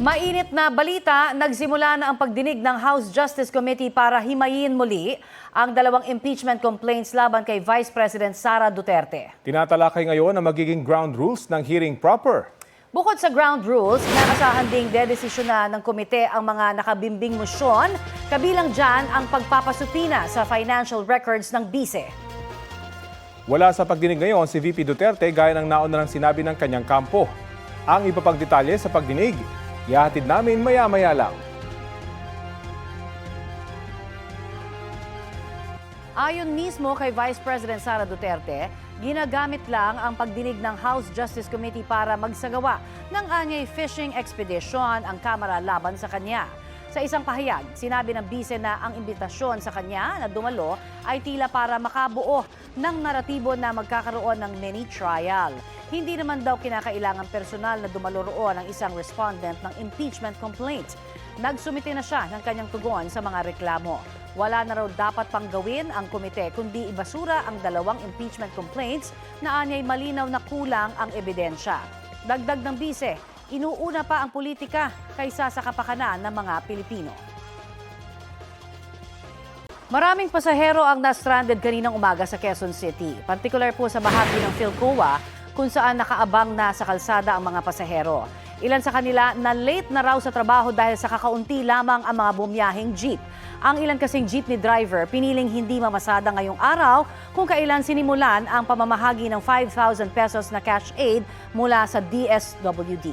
Mainit na balita, nagsimula na ang pagdinig ng House Justice Committee para himayin muli ang dalawang impeachment complaints laban kay Vice President Sara Duterte. Tinatalakay ngayon ang magiging ground rules ng hearing proper. Bukod sa ground rules, inaasahan ding dedesisyonan ng komite ang mga nakabimbing moisyon, kabilang dyan ang pagpapasupina sa financial records ng bise. Wala sa pagdinig ngayon si VP Duterte gaya ng nauna ng sinabi ng kanyang kampo. Ang iba pang detalye sa pagdinig, ihahatid namin maya-maya lang. Ayon mismo kay Vice President Sara Duterte, ginagamit lang ang pagdinig ng House Justice Committee para magsagawa ng anyay fishing expedition ang Kamara laban sa kanya. Sa isang pahayag, sinabi ng bise na ang imbitasyon sa kanya na dumalo ay tila para makabuo ng naratibo na magkakaroon ng mini trial. Hindi naman daw kinakailangan personal na dumalo roon ang isang respondent ng impeachment complaint. Nagsumite na siya ng kanyang tugon sa mga reklamo. Wala na raw dapat pang gawin ang komite kundi ibasura ang dalawang impeachment complaints na anyay malinaw na kulang ang ebidensya. Dagdag ng bise, inuuna pa ang politika kaysa sa kapakanan ng mga Pilipino. Maraming pasahero ang na-stranded kaninang umaga sa Quezon City, partikular po sa bahagi ng Philcoa kung saan nakaabang na sa kalsada ang mga pasahero. Ilan sa kanila na late na raw sa trabaho dahil sa kakaunti lamang ang mga bumiyaheng jeep. Ang ilan kasing jeepney driver piniling hindi mamasada ngayong araw kung kailan sinimulan ang pamamahagi ng 5,000 pesos na cash aid mula sa DSWD.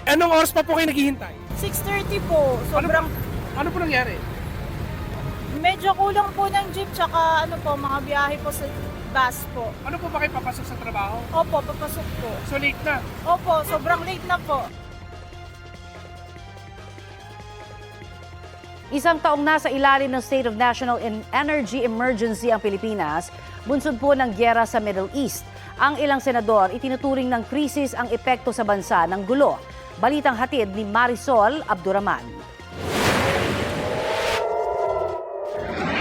Anong oras pa po kayo naghihintay? 6:30 po. Sobrang Ano po nangyari? medyo kulang po ng jeep tsaka mga biyahe po sa bus po. Ano po ba kayo papasok sa trabaho? Opo, papasok po. So late na. Opo, sobrang late na po. Isang taong nasa ilalim ng State of National Energy Emergency ang Pilipinas, bunsod po ng gyera sa Middle East. Ang ilang senador itinuturing ng krisis ang epekto sa bansa ng gulo. Balitang hatid ni Marisol Abduraman.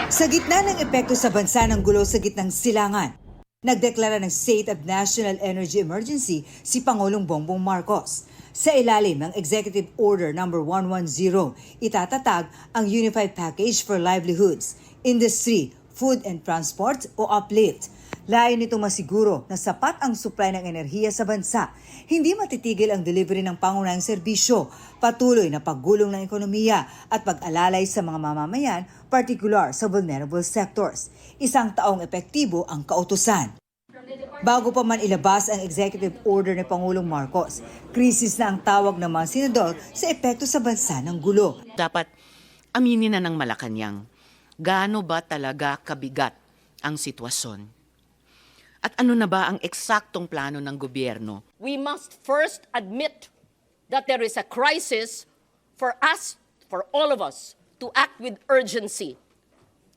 Sa gitna ng epekto sa bansa ng gulo sa gitnang silangan, nagdeklara ng State of National Energy Emergency si Pangulong Bongbong Marcos. Sa ilalim ng Executive Order No. 110, itatatag ang Unified Package for Livelihoods, Industry, Food and Transport o UPLIFT. Layo nito masiguro na sapat ang supply ng enerhiya sa bansa, hindi matitigil ang delivery ng pangunahing serbisyo, patuloy na paggulong ng ekonomiya at pag-alalay sa mga mamamayan, partikular sa vulnerable sectors. Isang taong epektibo ang kautusan. Bago pa man ilabas ang executive order ni Pangulong Marcos, krisis na ang tawag ng mga senador sa epekto sa bansa ng gulo. Dapat aminin na ng Malacanang gaano ba talaga kabigat ang sitwasyon. At ano na ba ang eksaktong plano ng gobyerno? We must first admit that there is a crisis for us, for all of us, to act with urgency.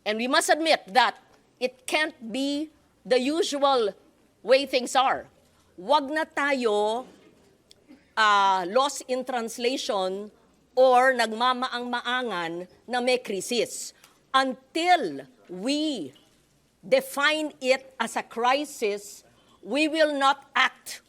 And we must admit that it can't be the usual way things are. Wag na tayo lost in translation or nagmamaang-maangan na may krisis. Until we define it as a crisis, we will not act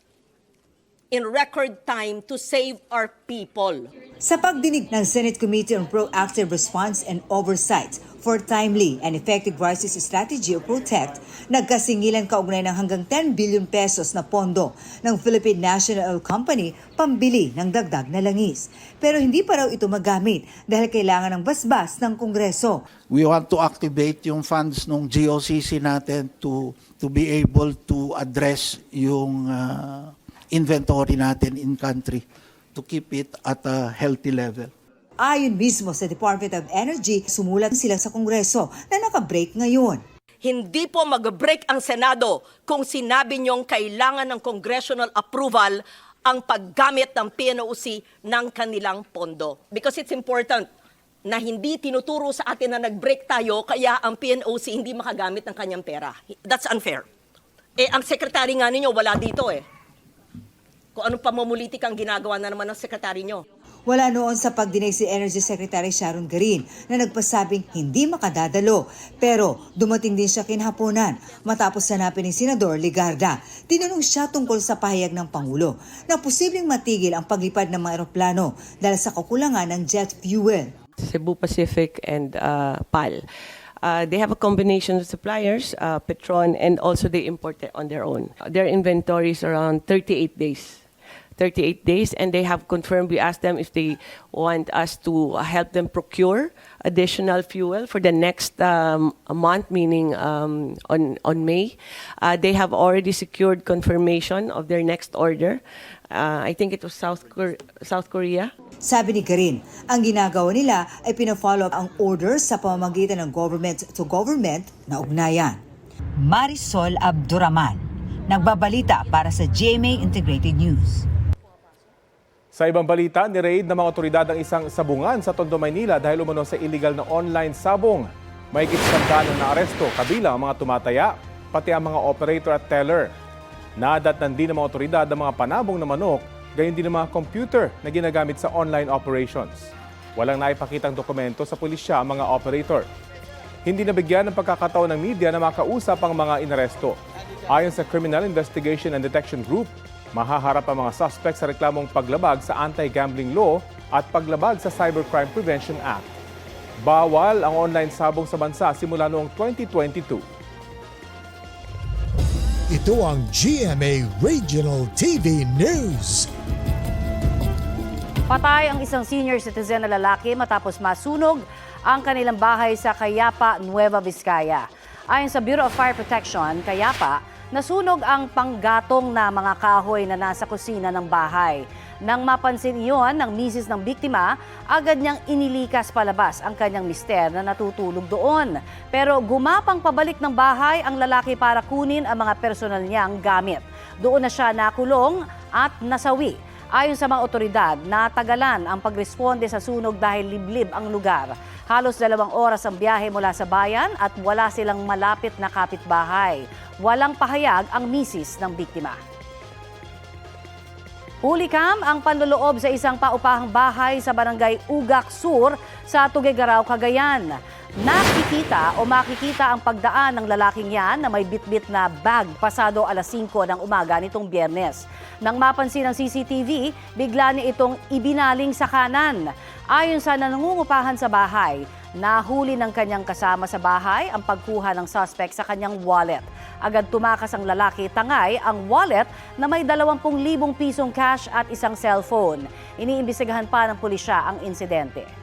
in record time to save our people. Sa pagdinig ng Senate Committee on Proactive Response and Oversight for Timely and Effective Crisis Strategy o PROTECT, nagkasingilan kaugnay ng hanggang 10 billion pesos na pondo ng Philippine National Oil Company pambili ng dagdag na langis. Pero hindi pa raw ito magamit dahil kailangan ng basbas ng Kongreso. We want to activate yung funds ng GOCC natin to be able to address yung inventory natin in country to keep it at a healthy level. Ayon mismo sa Department of Energy, sumulat sila sa Kongreso na naka-break ngayon. Hindi po mag-break ang Senado kung sinabi niyong kailangan ng congressional approval ang paggamit ng PNOC ng kanilang pondo. Because it's important na hindi tinuturo sa atin na nag-break tayo kaya ang PNOC hindi makagamit ng kanyang pera. That's unfair. Ang sekretary nga ninyo wala dito Kung anong pamumulitik ang ginagawa na naman ng sekretary nyo. Wala noon sa pagdinig si Energy Secretary Sharon Garin na nagpasabing hindi makadadalo. Pero dumating din siya kinhapunan matapos hanapin ni Senador Ligarda. Tinanong siya tungkol sa pahayag ng Pangulo na posibleng matigil ang paglipad ng mga eroplano dahil sa kakulangan ng jet fuel. Cebu Pacific and PAL. They have a combination of suppliers, Petron, and also they import it on their own. Their inventory is around 38 days. 38 days, and they have confirmed, we asked them if they want us to help them procure additional fuel for the next month, meaning on May. They have already secured confirmation of their next order. I think it was South Korea. Sabi ni Garin, ang ginagawa nila ay pina-follow up ang orders sa pamamagitan ng government-to-government na ugnayan. Marisol Abduraman, nagbabalita para sa GMA Integrated News. Sa ibang balita, ni-raid ng mga otoridad ang isang sabungan sa Tondo, Maynila dahil umano sa illegal na online sabong. Mahigit 100 na aresto, kabilang ang mga tumataya, pati ang mga operator at teller. Nadatnan din ng mga otoridad ang mga panabong na manok, gayon din ang mga computer na ginagamit sa online operations. Walang naipakitang dokumento sa pulisya ang mga operator. Hindi nabigyan ng pagkakataon ng media na makausap ang mga inaresto. Ayon sa Criminal Investigation and Detection Group, mahaharap ang mga suspect sa reklamong paglabag sa anti-gambling law at paglabag sa Cybercrime Prevention Act. Bawal ang online sabong sa bansa simula noong 2022. Ito ang GMA Regional TV News. Patay ang isang senior citizen na lalaki matapos masunog ang kanilang bahay sa Cayapa, Nueva Vizcaya. Ayon sa Bureau of Fire Protection, Cayapa, nasunog ang panggatong na mga kahoy na nasa kusina ng bahay. Nang mapansin iyon ng misis ng biktima, agad niyang inilikas palabas ang kanyang mister na natutulog doon. Pero gumapang pabalik ng bahay ang lalaki para kunin ang mga personal niyang gamit. Doon na siya nakulong at nasawi. Ayon sa mga otoridad, natagalan ang pagresponde sa sunog dahil liblib ang lugar. Halos 2 oras ang biyahe mula sa bayan at wala silang malapit na kapitbahay. Walang pahayag ang misis ng biktima. Hulikam ang panloloob sa isang paupahang bahay sa barangay Ugak Sur sa Tuguegarao, Cagayan. Nakikita o makikita ang pagdaan ng lalaking yan na may bitbit na bag pasado alas 5 ng umaga nitong Biyernes. Nang mapansin ng CCTV, bigla niya itong ibinaling sa kanan. Ayon sa nangungupahan sa bahay, nahuli ng kanyang kasama sa bahay ang pagkuha ng suspect sa kanyang wallet. Agad tumakas ang lalaki, tangay ang wallet na may 20,000 pisong cash at isang cellphone. Iniimbestigahan pa ng pulisya ang insidente.